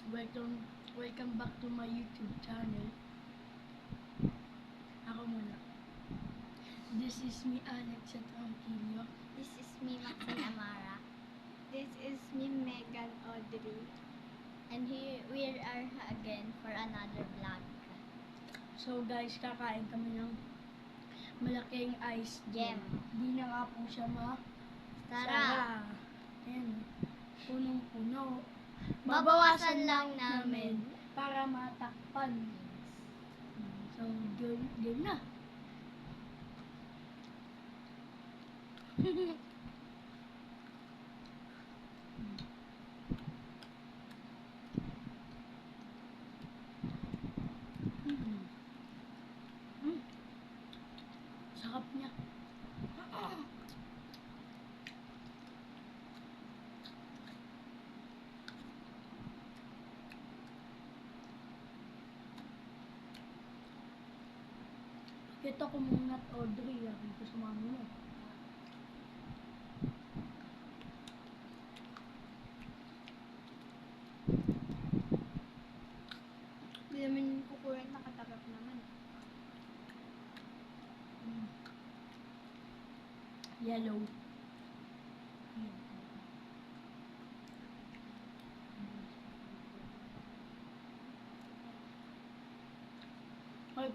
Welcome back to my YouTube channel. Ako muna. This is me, Alex at Tranquillo. This is me, Maxine Amara. This is me, Megan Audrey. And here we are again for another vlog. So guys, kakain kami ng malaking ice Gem. Di na nga po siya Tara! Ayan. Punong-puno. Babawasan lang namin. Para matakpan. So, game na. Sarap niya. Kita ko muna at Audrey. Sabi ko sa mami mo. Hindi naman kukurin, nakatarap naman. Yellow. Ay.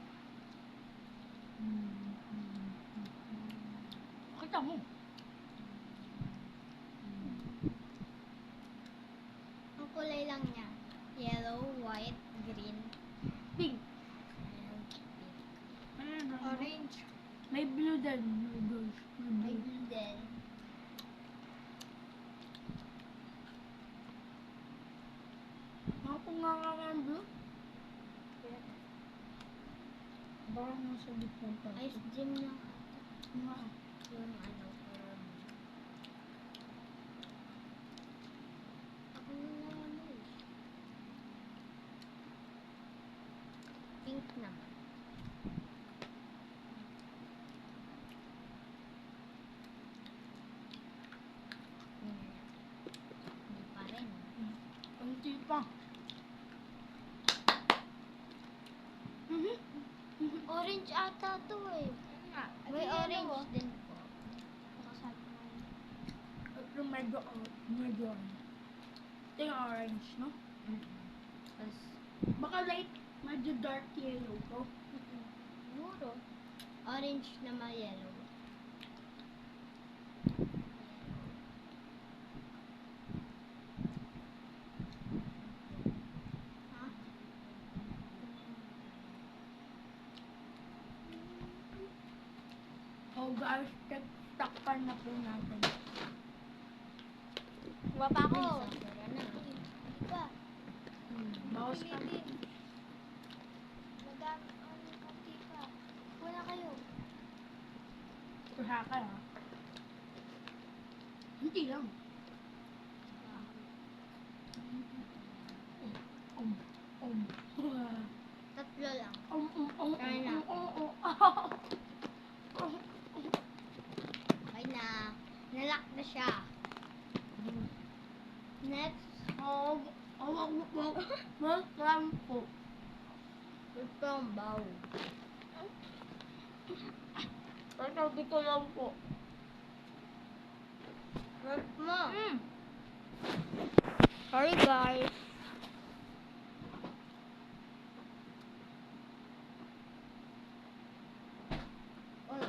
Kita mo. Ang kulay lang niya. Yellow, white, green, Pink. and pink. Orange. Orange. May blue din. May blue. May blue din. Ako nga ang blue. Baka nasa gitna pa. Ice gem lang. Nga. Yung ano, ako na lang ano eh. Pink naman. Hindi pa rin. Kunti pa. Orange ata to eh. May orange din po. Ito medyo medyo. Ito yung orange, no? Tapos, Baka light, medyo dark yellow ko. muro. Orange na may yellow. Ha? Oh guys, takpan na po natin. Wapa ko. Sira na. Iba. Bawas ka. Madami ang konti pa. Wala kayo. Kuha ka ha. Hindi lang. Um. Tatlo lang. Try na. Okay na. Nalock na siya. Next. Welcome po. Ito ang bow. Sabi ko lang po. Work mo. Sorry guys. Oy.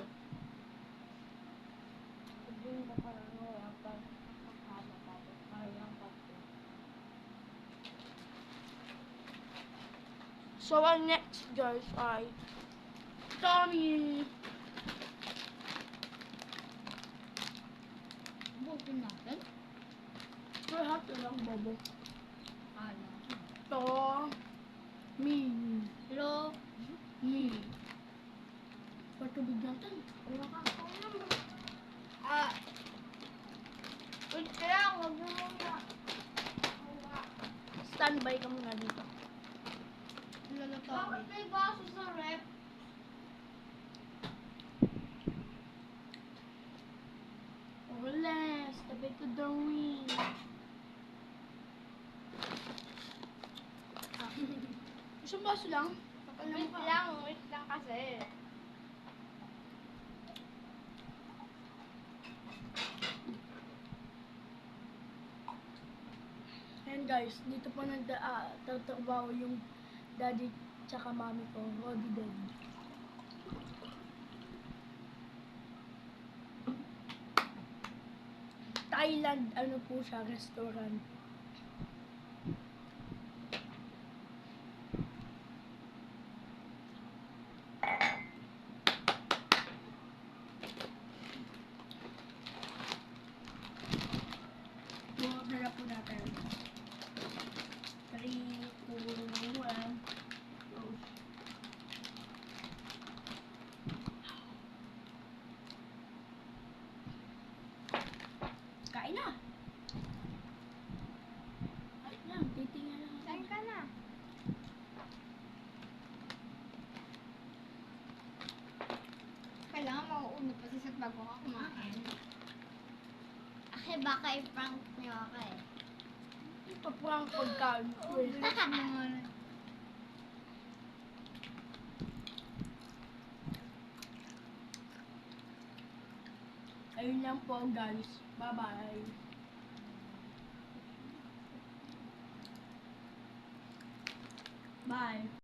Sabihin ko pa lang wala pa. Nakakama pa. Parang kasi. So our next guys ay Tommy. Bukin natin. Lahat lang bobo. Ano? Tommy. Hello? Me. Patubig natin. Wala ka ako naman. Wait lang. Huwag mo muna. Standby ka muna dito. Bakit may baso sa rep? Oles, tabi ko Darwin. baso lang. Kapal na Wait mukha. lang, wait lang kasi. Ayan guys, dito po nagtatrabaho yung daddy tsaka mami ko, Rodi din. Thailand, ano po siya, restaurant. Order na po natin. 3, 2, 1. Kain na! Kain na, titingnan lang. Saan ka na? Kailangan mauuna pa si Sat bago ka kumain. Kasi baka i-prank niyo ako eh. Ipaprank pagkain ko eh. Ayun lang po guys. Bye-bye. Bye.